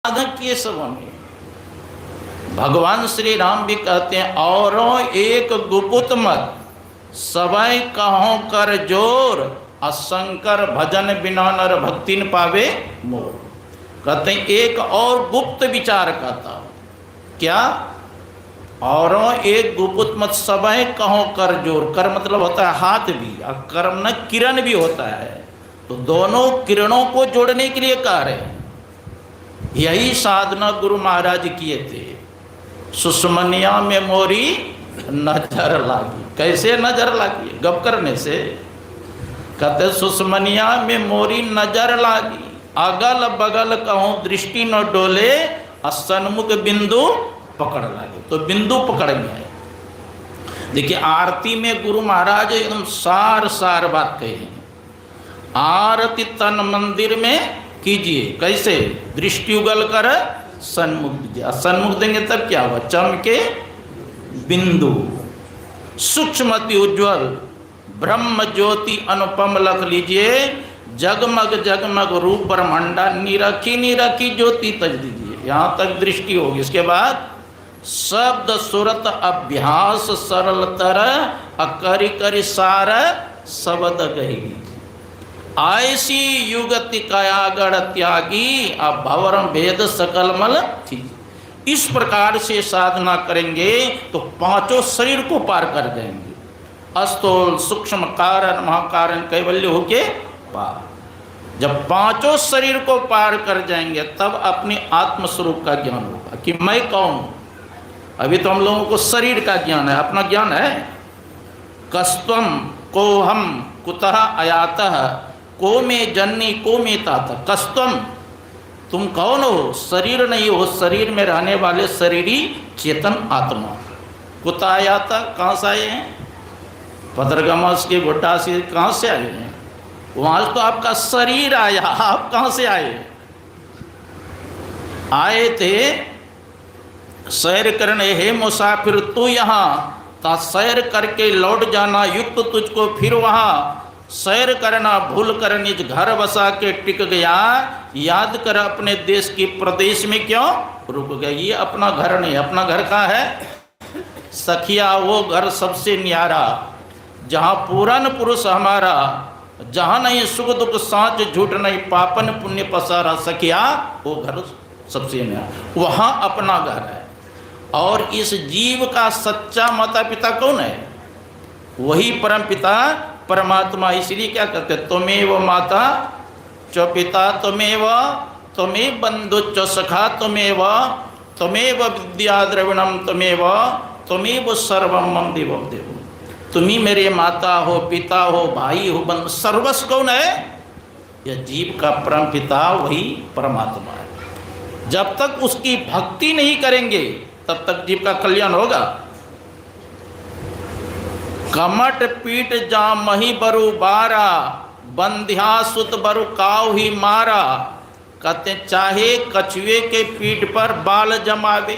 साधक ये सब में भगवान श्री राम भी कहते हैं, औरों एक गुपुत मत सबय कहो कर जोर, असंकर भजन बिना नर भक्ति न पावे मोर। कहते हैं एक और गुप्त विचार कहता हूं, क्या? औरों एक गुप्त मत सबय कहो कर जोर। कर मतलब होता है हाथ भी, और कर्म न किरण भी होता है, तो दोनों किरणों को जोड़ने के लिए कह रहे हैं। यही साधना गुरु महाराज किए थे। सुषमनिया में मोरी नजर लागी। कैसे नजर लागी? गप करने से। कहते सुषमनिया में मोरी नजर लागी, अगल बगल कहूँ दृष्टि न डोले, असन्मुख बिंदु पकड़ लागे। तो बिंदु पकड़ में है। देखिए आरती में गुरु महाराज एकदम सार सार बात कही है। आरती तन मंदिर में कीजिए, कैसे? दृष्टि उगल कर सन्मुख दीजिए। सन्मुख देंगे तब क्या हुआ? चमके बिंदु, सूक्ष्मति उज्ज्वल, ब्रह्म ज्योति अनुपम लख लीजिए, जगमग जगमग रूप ब्रह्मंडा, निरखी निरखी ज्योति तज दीजिए। यहाँ तक दृष्टि होगी। इसके बाद शब्द सुरत अभ्यास सरल तर, अकरि करि सार शब्द गही। ऐसी युगति कायागढ़ त्यागी, अब भवरम भेद सकल मल थी। इस प्रकार से साधना करेंगे तो पांचों शरीर को पार कर जाएंगे। अस्थूल सूक्ष्म कारण महाकारण कैवल्य होके पार। जब पांचों शरीर को पार कर जाएंगे तब अपने आत्मस्वरूप का ज्ञान होगा कि मैं कौन हूं। अभी तो हम लोगों को शरीर का ज्ञान है, अपना ज्ञान है। कस्त्वम को हम कुतः आयातः, को में जन्नी को में ताता। कस्त्वम तुम कौन हो? शरीर नहीं हो, शरीर में रहने वाले शरीरी चेतन आत्मा। कुतः आयाता, कहाँ से आए हैं? पदरगमस के गोटा से कहाँ से आए हैं? वहाँ तो आपका शरीर आया, आप कहाँ से आए? आए थे सैर करने, हे मुसाफिर तू यहाँ ता सैर करके लौट जाना युक्त तुझको फिर वहाँ। सैर करना भूल कर निज घर बसा के टिक गया, याद कर अपने देश की प्रदेश में क्यों रुक गया। ये अपना घर नहीं, अपना घर कहाँ है? सखिया वो घर सबसे न्यारा, जहाँ पूरन पुरुष हमारा, जहाँ नहीं सुख दुख साँच झूठ नहीं, पापन पुण्य पसारा। सखिया वो घर सबसे न्यारा, वहाँ अपना घर है। और इस जीव का सच्चा माता पिता कौन है? वही परम पिता परमात्मा। इसलिए क्या कहते? त्वमेव माता च पिता त्वमेव, त्वमेव बंधु च सखा त्वमेव, त्वमेव विद्या द्रविणम त्वमेव, त्वमेव सर्वम मम देवम देव। तुम ही मेरे माता हो, पिता हो, भाई हो, बंधु। सर्वस्व कौन है? यह जीव का परम पिता वही परमात्मा है। जब तक उसकी भक्ति नहीं करेंगे तब तक जीव का कल्याण होगा। कमट पीट जा मही बरु बारा, बंध्या सुत बरु काव ही मारा। कहते चाहे कछुए के पीठ पर बाल जमावे,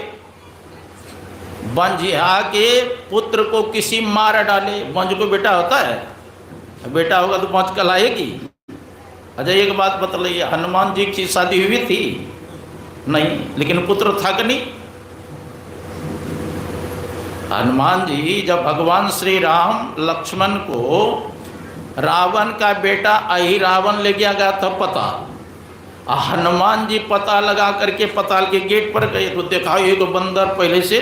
बंझिया के पुत्र को किसी मार डाले। बंझ को बेटा होता है, बेटा होगा तो बंझ कहलाएगी। अच्छा एक बात बतलाइए, हनुमान जी की शादी हुई थी? नहीं, लेकिन पुत्र था कि नहीं? हनुमान जी जब भगवान श्री राम लक्ष्मण को रावण का बेटा अहिरावण ले गया था पताल, हनुमान जी पता लगा करके पताल के गेट पर गए तो देखा एक बंदर पहले से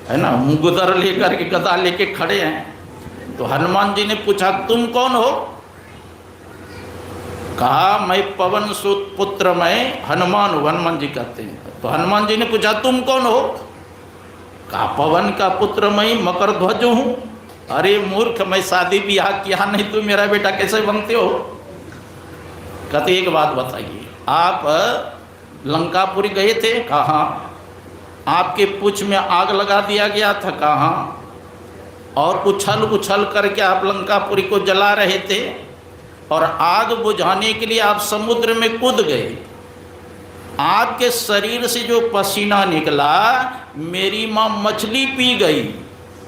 है ना मुगदर लेकर के गदा लेके खड़े हैं। तो हनुमान जी ने पूछा तुम कौन हो? कहा मैं पवन सुत पुत्र मैं हनुमान हूँ। हनुमान जी कहते हैं। तो हनुमान जी ने पूछा तुम कौन हो? कहा पवन का पुत्र मैं मकर ध्वज हूँ। अरे मूर्ख, मैं शादी ब्याह किया नहीं, तू मेरा बेटा कैसे बनते हो? कहते एक बात बताइए, आप लंकापुरी गए थे? कहाँ? आपके पूछ में आग लगा दिया गया था? कहाँ? और उछल उछल करके आप लंकापुरी को जला रहे थे, और आग बुझाने के लिए आप समुद्र में कूद गए। आपके शरीर से जो पसीना निकला मेरी माँ मछली पी गई,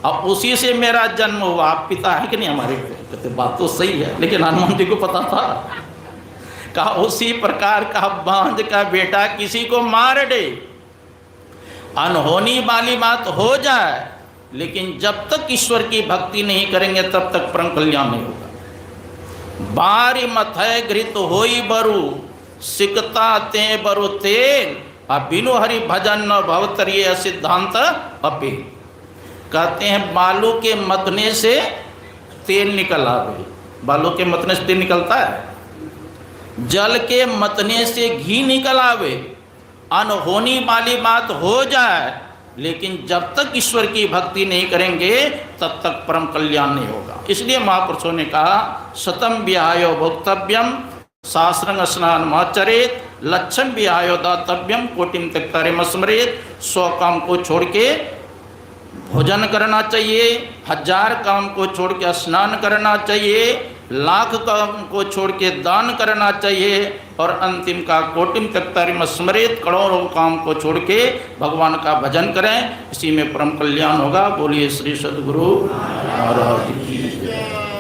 अब उसी से मेरा जन्म हुआ। आप पिता है कि नहीं हमारे? कहते बात तो सही है, लेकिन हनुमान जी को पता था। का उसी प्रकार का बांझ का बेटा किसी को मार दे, अनहोनी वाली बात हो जाए, लेकिन जब तक ईश्वर की भक्ति नहीं करेंगे तब तक परम कल्याण नहीं होगा। बारी मथय घृत होई बरु सिकता ते बरु तेल, अब बिनु हरि भजन न भवतरिय सिद्धांत अपे। कहते हैं बालू के मतने से तेल निकल आवे, बालू के मतने से तेल निकलता है, जल के मतने से घी निकल आवे, अनहोनी वाली बात हो जाए, लेकिन जब तक ईश्वर की भक्ति नहीं करेंगे तब तक परम कल्याण नहीं होगा। इसलिए महापुरुषों ने कहा शतम विहायो भोक्तव्यम शास्त्रंग स्नान माचरेत, लक्षण विहायो दातव्यम कोटिम त्यक्तारे स्मरेत। 100 काम को छोड़ के भोजन करना चाहिए, 1000 काम को छोड़ के स्नान करना चाहिए, 1,00,000 काम को छोड़ के दान करना चाहिए, और अंतिम का कोटिम त्यक्तारे स्मरेत, करोड़ों काम को छोड़ के भगवान का भजन करें। इसी में परम कल्याण होगा। बोलिए श्री सद्गुरु महाराज की जय।